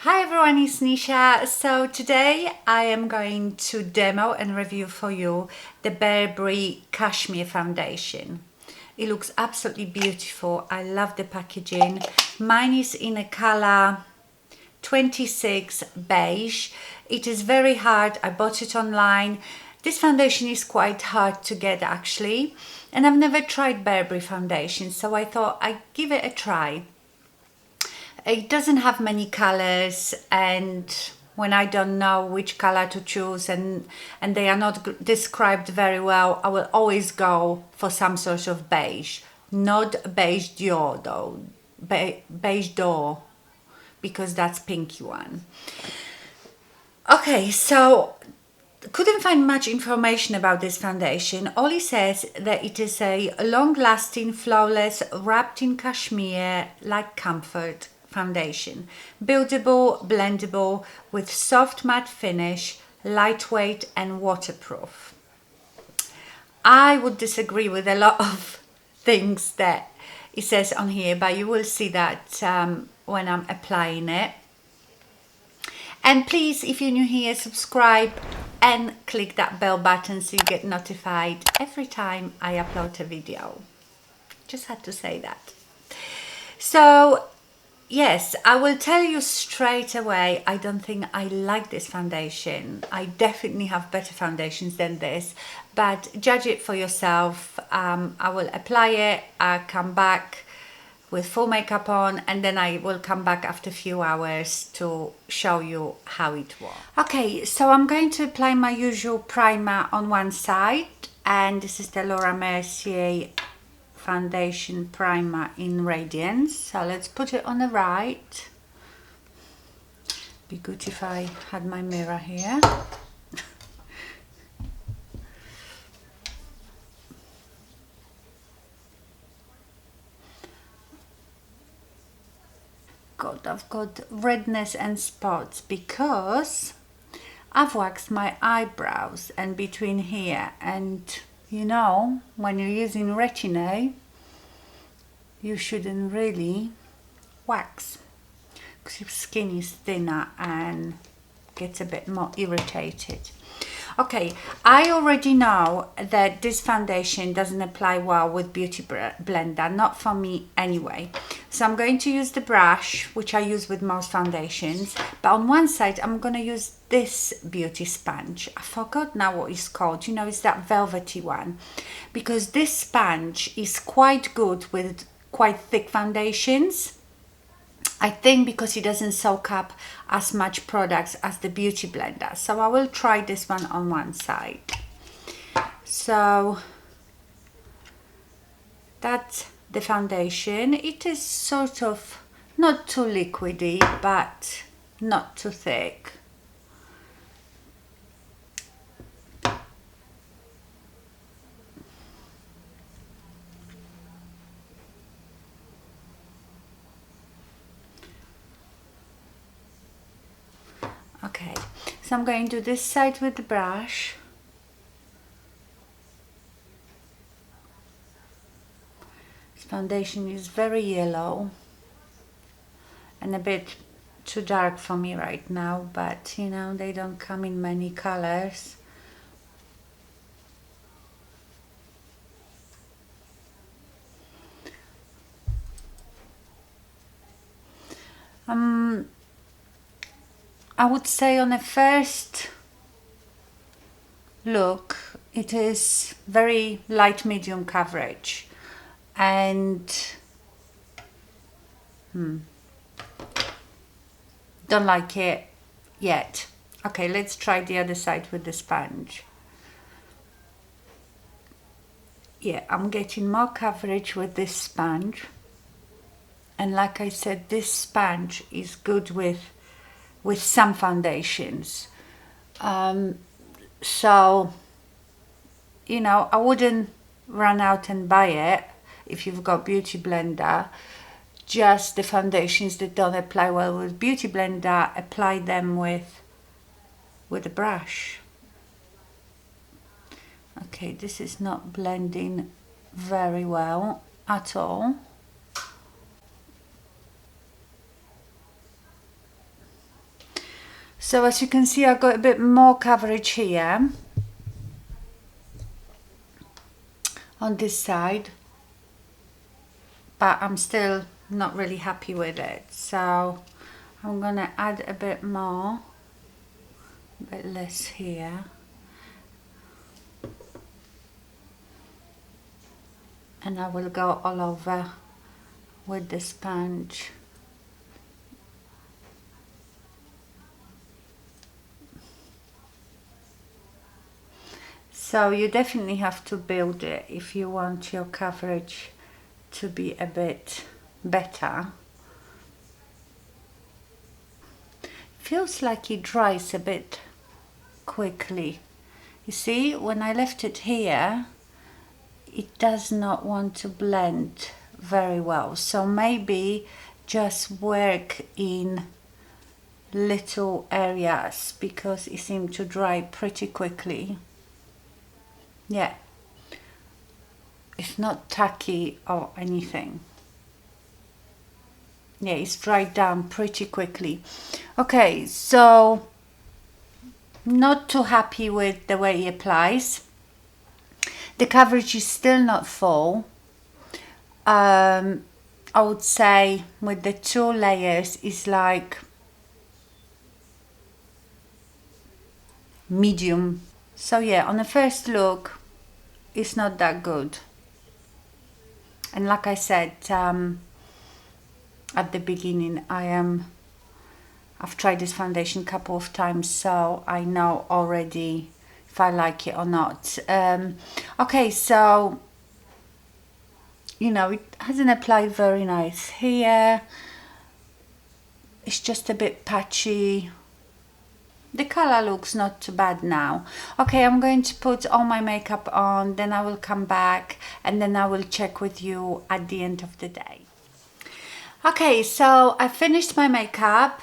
Hi everyone, it's Nisha. So today I am going to demo and review for you the Burberry Cashmere foundation. It looks absolutely beautiful. I love the packaging. Mine is in a color 26 beige. It is very hard. I bought it online. This foundation is quite hard to get actually, and I've never tried Burberry foundation, so I thought I'd give it a try. It doesn't have many colors, and when I don't know which color to choose and they are not described very well, I will always go for some sort of beige. Not beige Dior though, beige door, because that's pinky one. Okay, so couldn't find much information about this foundation. All it says that it is a long-lasting, flawless, wrapped in cashmere like comfort foundation, buildable, blendable, with soft matte finish, lightweight and waterproof. I would disagree with a lot of things that it says on here, but you will see that when I'm applying it. And please, if you're new here, subscribe and click that bell button so you get notified every time I upload a video. Just had to say that. So yes, I will tell you straight away, I don't think I like this foundation. I definitely have better foundations than this, but judge it for yourself. I will apply it, I'll come back with full makeup on, and then I will come back after a few hours to show you how it was. Okay, so I'm going to apply my usual primer on one side, and this is the Laura Mercier foundation primer in Radiance. So let's put it on the right. Be good if I had my mirror here. God, I've got redness and spots because I've waxed my eyebrows and between here, and you know, when you're using retin-A, you shouldn't really wax because your skin is thinner and gets a bit more irritated. Okay, I already know that this foundation doesn't apply well with Beauty Blender, not for me anyway. So I'm going to use the brush, which I use with most foundations, but on one side I'm going to use this beauty sponge. I forgot now what it's called. You know, it's that velvety one, because this sponge is quite good with quite thick foundations. I think because it doesn't soak up as much products as the Beauty Blender. So I will try this one on one side. So that's the foundation. It is sort of not too liquidy, but not too thick. Okay, so I'm going to do this side with the brush. This foundation is very yellow and a bit too dark for me right now, but you know, they don't come in many colors. I would say on a first look it is very light medium coverage, and don't like it yet. Okay, let's try the other side with the sponge. Yeah, I'm getting more coverage with this sponge, and like I said, this sponge is good with some foundations. So you know, I wouldn't run out and buy it if you've got Beauty Blender. Just the foundations that don't apply well with Beauty Blender, apply them with a brush. Okay, this is not blending very well at all. So as you can see, I've got a bit more coverage here on this side, but I'm still not really happy with it. So I'm gonna add a bit more, a bit less here. And I will go all over with the sponge. So you definitely have to build it if you want your coverage to be a bit better. Feels like it dries a bit quickly. You see, when I left it here, it does not want to blend very well. So maybe just work in little areas because it seemed to dry pretty quickly. Yeah, it's not tacky or anything. Yeah, it's dried down pretty quickly. Okay, so not too happy with the way it applies. The coverage is still not full. I would say with the 2 layers is like medium. So yeah, on the first look, it's not that good. And like I said at the beginning, I've tried this foundation a couple of times, so I know already if I like it or not. Okay, so you know, it hasn't applied very nice here. It's just a bit patchy. The color looks not too bad now. Okay, I'm going to put all my makeup on, then I will come back and then I will check with you at the end of the day. Okay, so I finished my makeup,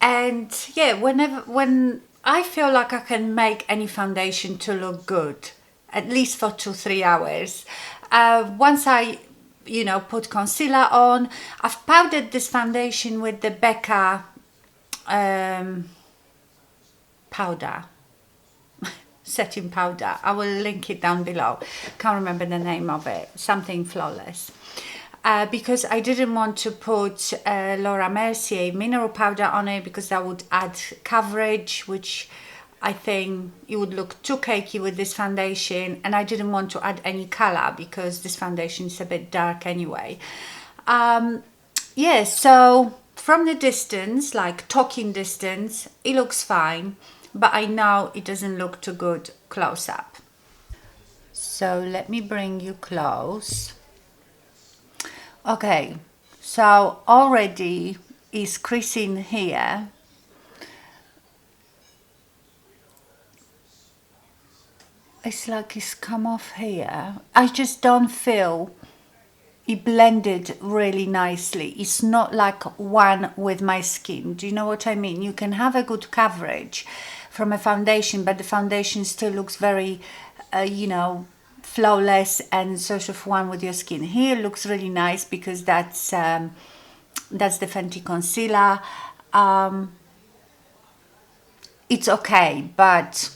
and yeah, when I feel like I can make any foundation to look good, at least for 2-3 hours, once I put concealer on, I've powdered this foundation with the Becca powder, setting powder. I will link it down below. Can't remember the name of it. Something Flawless. Because I didn't want to put Laura Mercier mineral powder on it because that would add coverage, which I think it would look too cakey with this foundation, and I didn't want to add any color because this foundation is a bit dark anyway. Yeah, so from the distance, like talking distance, it looks fine, but I know it doesn't look too good close up. So let me bring you close. Okay, so already is creasing here. It's like it's come off here. I just don't feel it blended really nicely. It's not like one with my skin. Do you know what I mean? You can have a good coverage from a foundation, but the foundation still looks very, flawless and sort of one with your skin. Here looks really nice because that's the Fenty concealer. It's okay, but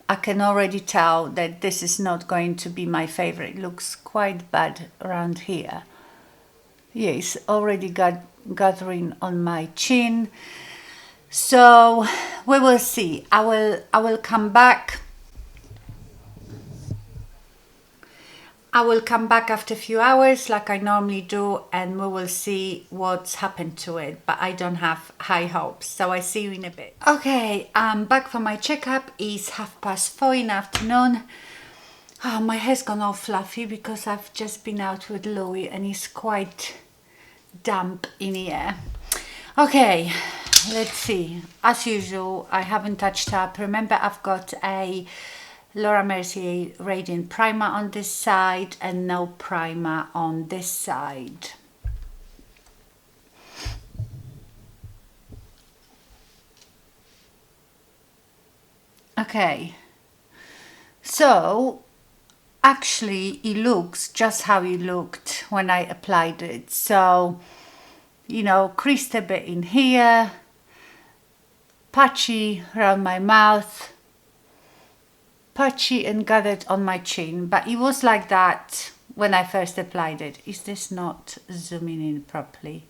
I can already tell that this is not going to be my favorite. It looks quite bad around here. Yes, already gathering on my chin. So we will see. I will come back. I will come back after a few hours like I normally do, and we will see what's happened to it, but I don't have high hopes, so I see you in a bit. Okay, I'm back for my checkup. It's 4:30 in the afternoon. Oh, my hair's gone all fluffy because I've just been out with Louis and it's quite damp in here. Okay, let's see. As usual, I haven't touched up. Remember, I've got a Laura Mercier Radiant Primer on this side and no primer on this side. Okay, so actually it looks just how it looked when I applied it. So, creased a bit in here, patchy around my mouth, patchy and gathered on my chin, but it was like that when I first applied it. Is this not zooming in properly?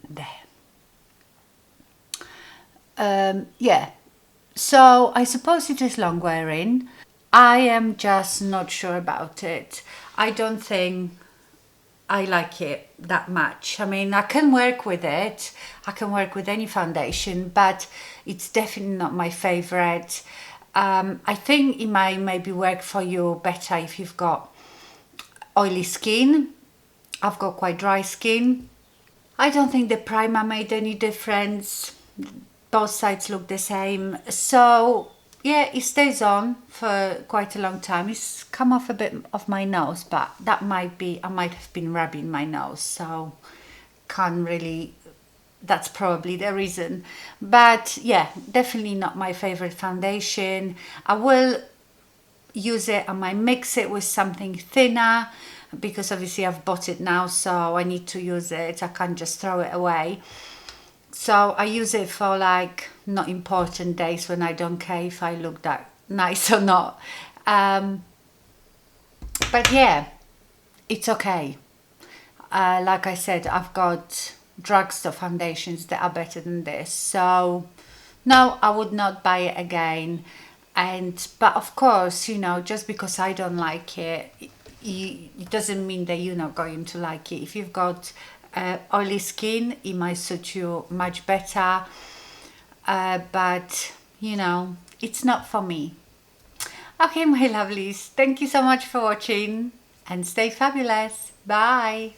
There. Yeah, so I suppose it is long wearing. I am just not sure about it. I don't think I like it that much. I mean, I can work with it. I can work with any foundation, but it's definitely not my favorite. I think it might maybe work for you better if you've got oily skin. I've got quite dry skin. I don't think the primer made any difference. Both sides look the same. So yeah, it stays on for quite a long time. It's come off a bit of my nose, but that might be, I might have been rubbing my nose, so can't really, that's probably the reason. But yeah, definitely not my favorite foundation. I will use it, I might mix it with something thinner, because obviously I've bought it now, so I need to use it. I can't just throw it away. So I use it for like not important days when I don't care if I look that nice or not. But yeah, it's okay. Like I said, I've got drugstore foundations that are better than this. So no, I would not buy it again. But of course, you know, just because I don't like it, it doesn't mean that you're not going to like it. If you've got oily skin, it might suit you much better, but you know, it's not for me. Okay, my lovelies, thank you so much for watching and stay fabulous. Bye.